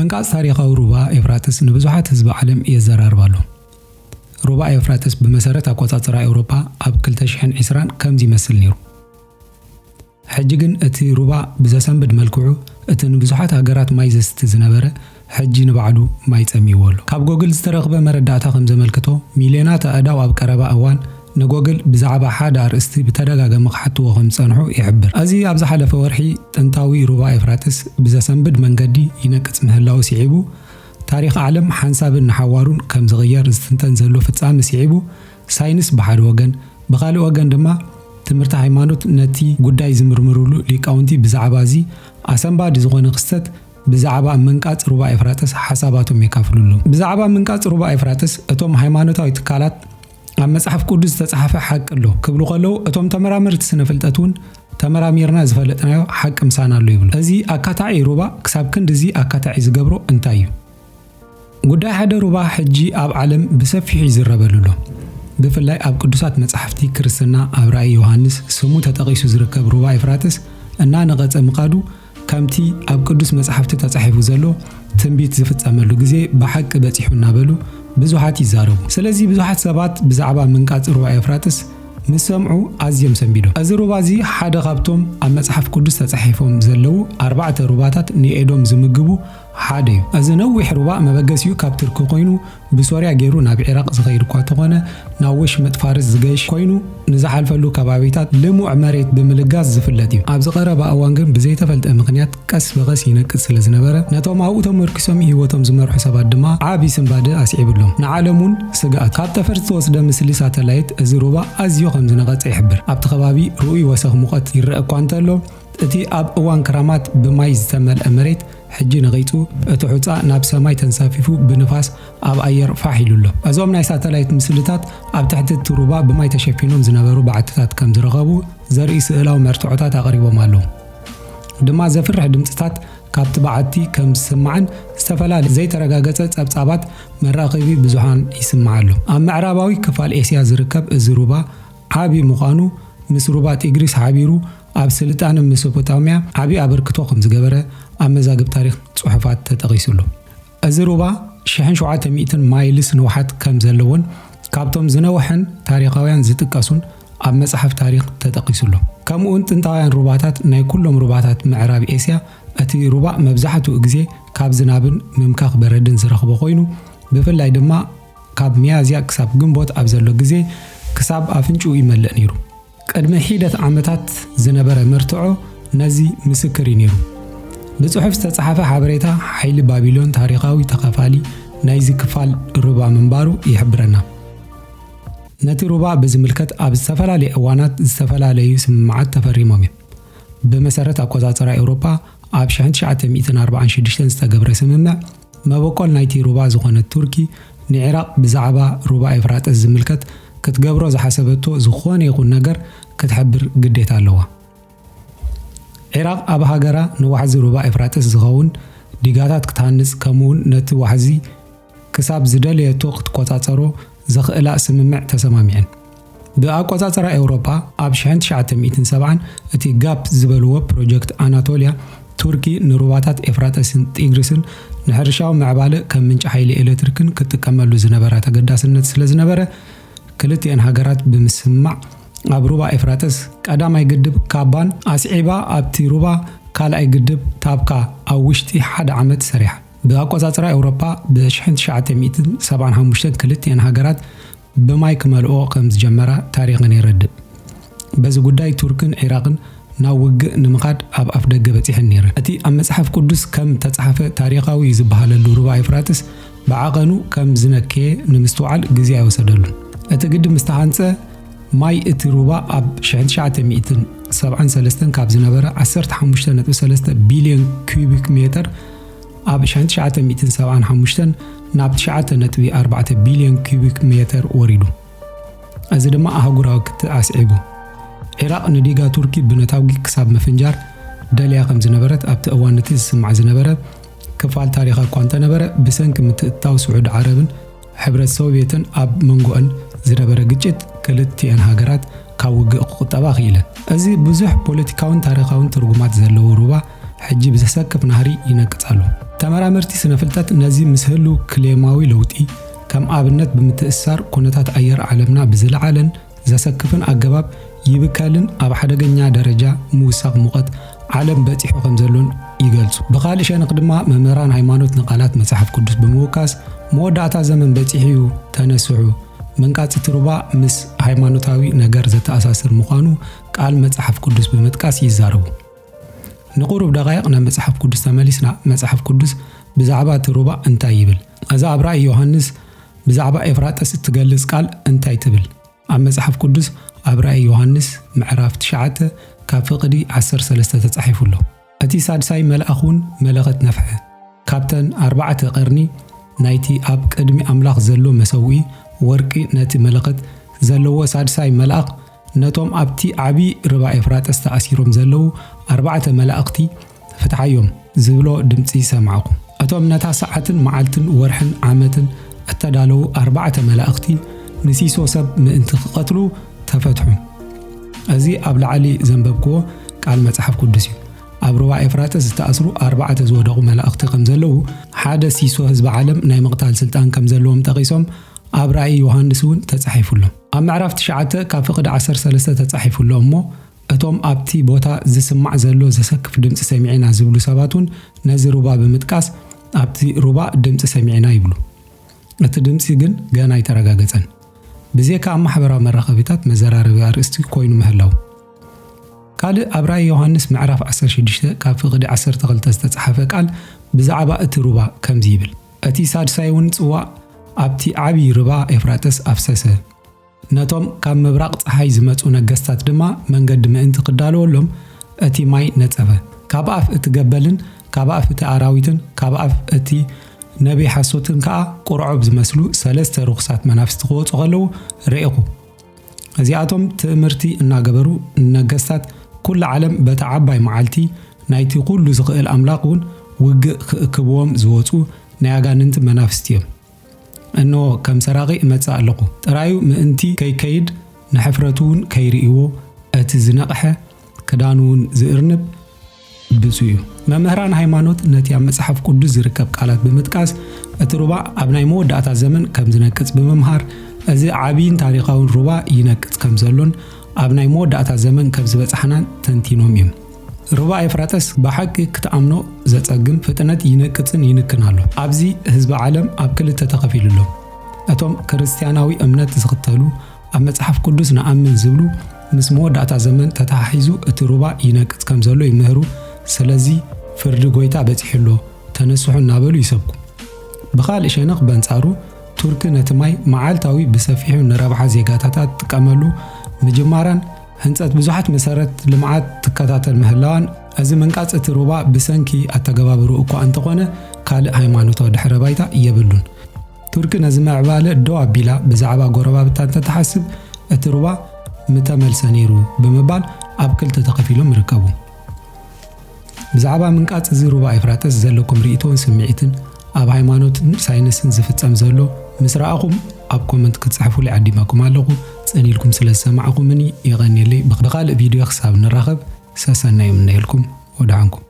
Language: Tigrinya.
منقاص تاريخاዊ ሩባ ኤፍራጥስ ንብዙሓት ህዝቢ ዓለም የዘራርባሉ። ሩባ ኤፍራጥስ ብመሰረት አቆጻጸራ አውሮፓ ኣብ 2020 ከምዚ ይመስል ነይሩ። ሕጂ ግን እቲ ሩባ ብዘሰንብድ መልክዑ እቲ ንብዙሓት ሃገራት ማይ ዘስቲ ዝነበረ ሕጂ ንባዕሉ ማይ ጸሚይዎሎ። ካብ ጎግል ዝተረኽበ መረዳእታ ከም ዘመልክቶ ሚልዮናት ኣእዳው ኣብ ቀረባ እዋን ንጎግል ብዛዕባ ሓደ ኣርእስቲ ብተደጋጋሚ ክሓትዎ ከም ጸንሑ ይሕብር። እዚ ኣብ ዝሓለፈ ወርሒ ጥንታዊ ሩባ ኤፍራጥስ ብዘሰንብድ መንገዲ ይነቅጽ ምህላው ሲዒቡ ታሪኽ ዓለም ሓንሳብን ንሓዋሩን ከም ዝቕየር ዝትንተን ዘሎ ፍጻሜ ሲዒቡ ሳይንስ ብሓደ ወገን ብኻልእ ወገን ድማ ትምህርቲ ሃይማኖት ነቲ ጉዳይ ዝምርምሩሉ ሊቃውንቲ ብዛዕባ እዚ ኣሰንባዲ ዝኾነ ክስተት ብዛዕባ ምንቃጽ ሩባ ኤፍራጥስ ሓሳባቶም የካፍሉሉ። ብዛዕባ ምንቃጽ ሩባ ኤፍራጥስ እቶም ሃይማኖታዊ ትካላት ኣብ መጽሓፍ ቅዱስ ዝተጻሕፈ ሓቂ ኣሎ ክብሉ ከለዉ እቶም ተመራመርቲ ስነ ፍልጠት እውን ተመራሚርና ዝፈለጥናዮ ሓቂ ምሳና ኣሎ ይብሉ። እዚ ኣካታዒ ሩባ ክሳብ ክንድዚ ኣካታዒ ዝገብሮ እንታይ እዩ? ጉዳይ ሓደ ሩባ ሕጂ ኣብ ዓለም ብሰፊሑ ይዝረበሉሎ። ብፍላይ ኣብ ቅዱሳት መጽሓፍቲ ክርስትና ኣብ ራእይ ዮሐንስ ስሙ ተጠቒሱ ዝርከብ ሩባ ኤፍራጥስ እና ነቐጸ ምኻዱ ከምቲ ኣብ ቅዱስ መጽሓፍቲ ተጻሒፉ ዘሎ ትንቢት ዝፍጸመሉ ግዜ ብሓቂ በጺሑ እናበሉ ብዙሓት ይዛረቡ። ስለዚ ብዙሓት ሰባት ብዛዕባ ምንቃጽ ሩባ ኤፍራጥስ ምስ ሰምዑ ኣዝዮም ሰንቢዶም። እዚ ሩባ እዚ ሓደ ካብቶም ኣብ መጽሓፍ ቅዱስ ተጻሒፎም ዘለው 4 ሩባታት ንኤዶም ዝምግቡ ሓደ እዩ። እዚ ነዊሕ ሩባ መበገሲኡ ካብ ትርኪ ኮይኑ ብሶርያ ገይሩ ናብ ኢራቅ ዝኸይድ እኳ እንተኾነ ናብ ወሽመጥ ፋርስ ዝገይሽ ኮይኑ ንዝሓልፈሉ ከባቢታት ልሙዕ መሬት ብምልጋስ ዝፍለጥ እዩ። ኣብ ዝቐረበ እዋን ግን ብዘይተፈልጠ ምክንያት ቀስ በቐስ ይነቅጽ ስለ ዝነበረ ነቶም ኣብኡ ተመርኪሶም ህይወቶም ዝመርሑ ሰባት ድማ ዓብዪ ስንባደ ኣስዒብሎም። ንዓለሙን ስጋኣት ካብ ጠፈር ዝተወስደ ምስሊ ሳተላይት እዚ ሩባ ኣዝዩ ከም ዝነቐጸ ይሕብር። ኣብቲ ከባቢ ርኡይ ወሰኽ ሙቐት ይረአ እኳ እንተሎ እቲ ኣብ እዋን ክራማት ብማይ ዝተመልአ መሬት ሕጂ ነቒጹ እቲ ሑጻ ናብ ሰማይ ተንሳፊፉ ብንፋስ ኣብ ኣየር ፋሕ ኢሉሎ። እዞም ናይ ሳተላይት ምስልታት ኣብ ትሕቲ እቲ ሩባ ብማይ ተሸፊኖም ዝነበሩ በዓትታት ከም ዝረኸቡ ዘርኢ ስእላዊ መርትዖታት ኣቕሪቦም ኣለዉ። ድማ ዘፍርሕ ድምፅታት ካብቲ በዓቲ ከም ዝስማዕን ዝተፈላለዩ ዘይተረጋገጸ ጸብጻባት መራኸቢ ብዙሓን ይስማዓሉ። ኣብ ምዕራባዊ ክፋል ኤስያ ዝርከብ እዚ ሩባ ዓብዪ ምዃኑ ምስ ሩባ ቲግሪስ ሓቢሩ ኣብ ስልጣነ ሜሶፖታሚያ ዓብዪ ኣበርክቶ ከም ዝገበረ ኣብ መዛግብ ታሪኽ ጽሑፋት ተጠቒሱሉ። እዚ ሩባ 1700 ማይልስ ንውሓት ከም ዘለዎን ካብቶም ዝነውሐን ታሪኻውያን ዝጥቀሱን ኣብ መጽሓፍ ታሪኽ ተጠቒሱሉ። ከምኡውን ጥንታውያን ሩባታት ናይ ኩሎም ሩባታት ምዕራብ ኤስያ እቲ ሩባ መብዛሕትኡ ግዜ ካብ ዝናብን ምምካኽ በረድን ዝረኽቦ ኮይኑ ብፍላይ ድማ ካብ ሚያዝያ ክሳብ ግንቦት ኣብ ዘሎ ግዜ ክሳብ ኣፍንጭኡ ይመልእ ነይሩ። ቅድሚ ሒደት ዓመታት ዝነበረ መርትዖ ነዚ ምስክር ነይሩ። ብጽሑፍ ዝተጻሕፈ ሓበሬታ ሓይሊ ባቢሎን ታሪኻዊ ተኸፋሊ ናይዚ ክፋል ሩባ ምንባሩ ይሕብረና። ነቲ ሩባ ብዝምልከት ኣብ ዝተፈላለዩ እዋናት ዝተፈላለዩ ስምምዓት ተፈሪሞም እዮም። ብመሰረት ኣቆጻጽራ ኤውሮፓ ኣብ 1946 ዝተገብረ ስምምዕ መበቆል ናይቲ ሩባ ዝኾነት ቱርኪ ንኢራቅ ብዛዕባ ሩባ ኤፍራጥስ ዝምልከት ክትገብሮ ዝሓሰበቶ ዝኾነ ይኹን ነገር ክትሕብር ግዴታ ኣለዋ። ኢራቅ ኣብ ሃገራ ንዋሕዚ ሩባ ኤፍራጥስ ዝኸውን ዲጋታት ክትሃንጽ ከምኡውን ነቲ ዋሕዚ ክሳብ ዝደለየቶ ክትቆጻጸሮ ዘኽእላ ስምምዕ ተሰማሚዐን። ብኣቆጻጽራ ኤውሮፓ ኣብ 1970 እቲ ጋፕ ዝበልዎ ፕሮጀክት ኣናቶልያ ቱርኪ ንሩባታት ኤፍራጥስን ጢግሪስን ንሕርሻዊ ምዕባለ ከም ምንጪ ሓይሊ ኤሌክትሪክን ክትጥቀመሉ ዝነበራ ተገዳስነት ስለ ዝነበረ ክልቲአን ሃገራት ብምስማዕ ኣብ ሩባ ኤፍራጥስ ቀዳማይ ግድብ ካባን ኣስዒባ ኣብቲ ሩባ ካልኣይ ግድብ ታብካ ኣብ ውሽጢ 1 ዓመት ሰሪሓ። ብኣቆጻጽራ ኤውሮፓ ብ1975 ክልቲአን ሃገራት ብማይ ክመልኦ ከም ዝጀመራ ታሪኽን ይረድእ። በዚ ጉዳይ ቱርክን ኢራቅን ናብ ውግእ ንምኻድ ኣብ ኣፍ ደገ በጺሐን ነይረን። እቲ ኣብ መጽሓፍ ቅዱስ ከም ተጻሕፈ ታሪኻዊ ዝበሃለሉ ሩባ ኤፍራጥስ ብዓቐኑ ከም ዝነከየ ንምስትውዓል ግዜ ኣይወሰደሉን። እቲ ግድብ ምስተሃንጸ ማይ እቲ ሩባ ኣብ 1973 ካብ ዝነበረ 15.3 ቢልዮን ኩቢክ ሜትር ኣብ 1975 ናብ 9.4 ቢልዮን ኩቢክ ሜትር ወሪዱ። እዚ ድማ ኣህጉራዊ ክትኣስዒቡ ኢራቅ ንዲጋ ቱርኪ ብነታውጊ ክሳብ መፍንጃር ደልያ ከም ዝነበረት ኣብቲ እዋን እቲ ዝስማዕ ዝነበረ ክፋል ታሪኻዊ እኳ እንተነበረ ብሰንኪ ምትእትታው ስዑድ ዓረብን ሕብረት ሶቪየትን ኣብ መንጎአን ዝነበረ ግጭት ክልቲአን ሃገራት ካብ ውግእ ክቁጠባ ክኢለን። እዚ ብዙሕ ፖለቲካውን ታሪኻውን ትርጉማት ዘለዎ ሩባ ሕጂ ብዘሰክፍ ናህሪ ይነቅጻሉ። ተመራመርቲ ስነፍልጠት ነዚ ምስህሉ ክሌማዊ ለውጢ ከም ኣብነት ብምትእስሳር ኩነታት ኣየር ዓለምና ብዝለዓለን ዘሰክፍን ኣገባብ ይብከልን ኣብ ሓደገኛ ደረጃ ምውሳኽ ሙቐት ዓለም በፂሑ ከም ዘሎን ይገልጹ። ብኻልእ ሸነኽ ድማ መምህራን ሃይማኖት ንቃላት መጽሓፍ ቅዱስ ብምውካስ መወዳእታ ዘመን በፂሑ ተነስሑ መንቃጽቲ ሩባ ምስ ሃይማኖታዊ ነገር ዘተኣሳስር ምዃኑ ቃል መጽሓፍ ቅዱስ ብምጥቃስ ይዛረቡ። ንቁሩብ ደቃይቕ ናብ መጽሓፍ ቅዱስ ተመሊስና መጽሓፍ ቅዱስ ብዛዕባ እቲ ሩባ እንታይ ይብል? እዛ ኣብ ራእይ ዮሃንስ ብዛዕባ ኤፍራጥስ እትገልጽ ቃል እንታይ ትብል? ኣብ መጽሓፍ ቅዱስ ኣብ ራእይ ዮሃንስ ምዕራፍ 9 ካብ ፍቕዲ 13 ተጻሒፉ ኣሎ። እቲ ሳድሳይ መልአኽ እውን መለኸት ነፍሐ ካብተን 4 ቀርኒ ናይቲ ኣብ ቅድሚ ኣምላኽ ዘሎ መሰውኢ ወርቂ ነቲ መለኸት ዘለዎ ሳድሳይ መልአኽ ነቶም ኣብቲ ዓቢ ርባ ኤፍራጥስ ተኣሲሮም ዘለዉ 4 መላእኽቲ ፍትሓዮም ዝብሎ ድምፂ ሰማዕኹ። እቶም ነታ ሰዓትን መዓልትን ወርሕን ዓመትን እተዳለዉ 4 መላእኽቲ ንሲሶ ሰብ ምእንቲ ክቐትሉ ተፈትሑ። እዚ ኣብ ላዕሊ ዘንበብክዎ ቃል መጽሓፍ ቅዱስ እዩ። ኣብ ሩባ ኤፍራጥስ ዝተኣስሩ 4 ዝወደቑ መላእኽቲ ከም ዘለዉ ሓደ ሲሶ ህዝቢ ዓለም ናይ ምቕታል ስልጣን ከም ዘለዎም ጠቒሶም ኣብ ራእይ ዮሃንስ እውን ተጻሒፉሎ። ኣብ ምዕራፍ 9 ካብ ፍቕዲ 13 ተጻሒፉሎ እሞ እቶም ኣብቲ ቦታ ዝስማዕ ዘሎ ዘሰክፍ ድምፂ ሰሚዕና ዝብሉ ሰባት እውን ነዚ ሩባ ብምጥቃስ ኣብቲ ሩባ ድምፂ ሰሚዕና ይብሉ። እቲ ድምፂ ግን ገና ኣይተረጋገፀን። ብዜካ ኣብ ማሕበራዊ መራኸቢታት መዘራረቢ ኣርእስቲ ኮይኑ ምህላው። ካልእ ኣብ ራእይ ዮሃንስ ምዕራፍ 16 ካብ ፍቕዲ 12 ዝተጻሓፈ ቃል ብዛዕባ እቲ ሩባ ከምዚ ይብል። እቲ ሳድሳይ እውን ጽዋዕ ኣብቲ ዓቢ ርባ ኤፍራጥስ ኣፍሰሰ። ነቶም ካብ ምብራቕ ፀሓይ ዝመጹ ነገስታት ድማ መንገዲ ምእንቲ ክዳለወሎም እቲ ማይ ነጸፈ። ካብ ኣፍ እቲ ገበልን ካብ ኣፍ እቲ ኣራዊትን ካብ ኣፍ እቲ ነቢይ ሓሶትን ከዓ ቁርዖብ ዝመስሉ 3 ርኩሳት መናፍስቲ ክወፁ ከለዉ ርኢኹ። እዚኣቶም ትእምርቲ እናገበሩ ነገስታት ኩሉ ዓለም በታ ዓባይ መዓልቲ ናይቲ ኩሉ ዝኽእል ኣምላኽ እውን ውግእ ክእክብዎም ዝወፁ ናይ ኣጋንንቲ መናፍስቲ እዮም። እነሆ ከም ሰራቂ እመጽእ ኣለኹ። ጥራዩ ምእንቲ ከይከይድ ንሕፍረቱ እውን ከይርእይዎ እቲ ዝነቕሐ ክዳኑ እውን ዝእርንብ ብፁዕ እዩ። መምህራን ሃይማኖት ነቲ ኣብ መጽሓፍ ቅዱስ ዝርከብ ቃላት ብምጥቃስ እቲ ሩባ ኣብ ናይ መወዳእታ ዘመን ከም ዝነቅጽ ብምምሃር እዚ ዓቢይን ታሪኻውን ሩባ ይነቅጽ ከም ዘሎን ኣብ ናይ መወዳእታ ዘመን ከም ዝበጽሕናን ተንቲኖም እዮም። ሩባ ኤፍራጥስ ብሓቂ ክትኣምኖ ዘጸግም ፍጥነት ይነቅጽን ይንክን ኣሎ። ኣብዚ ህዝቢ ዓለም ኣብ ክልተ ተኸፊሉ ኣሎ። እቶም ክርስቲያናዊ እምነት ዝኽተሉ ኣብ መጽሓፍ ቅዱስ ንኣምን ዝብሉ ምስ መወዳእታ ዘመን ተተሓሒዙ እቲ ሩባ ይነቅጽ ከም ዘሎ ይምህሩ። ስለዚ ፍርዲ ጎይታ በፂሕሎ ተነስሑ እናበሉ ይሰብኩ። ብኻልእ ሸነኽ በንጻሩ ቱርክ ነቲ ማይ መዓልታዊ ብሰፊሑ ንረብሓ ዜጋታት ትጥቀመሉ ምጅማራን ህንጸት ብዙሓት መሰረት ልምዓት ትከታተል ምህላዋን እዚ መንቃጽ እቲ ሩባ ብሰንኪ ኣተገባብሩ እኳ እንተኾነ ካልእ ሃይማኖታዊ ድሕረ ባይታ የብሉን። ቱርክ ነዚ ምዕባለ ደው ኣቢላ ብዛዕባ ጎረባብታ እንተተሓስብ እቲ ሩባ ምተመልሰ ነይሩ ብምባል ኣብ ክልተ ተኸፊሎም ይርከቡ። ብዛዕባ ምንቃጽ እዚ ሩባ ኤፍራጥስ ዘለኩም ርእቶን ስምዒትን ኣብ ሃይማኖትን ሳይንስን ዝፍጸም ዘሎ ምስ ረኣኹም ኣብ ኮመንት ክትጽሕፉ ይዓዲመኩም ኣለኹ። ጽኒልኩም ስለ ዝሰማዕኹምኒ ይቐኒለይ። ብኻልእ ቪድዮ ክሳብ ንራኸብ ሰሰናይ እምነየልኩም ወድዓንኩም።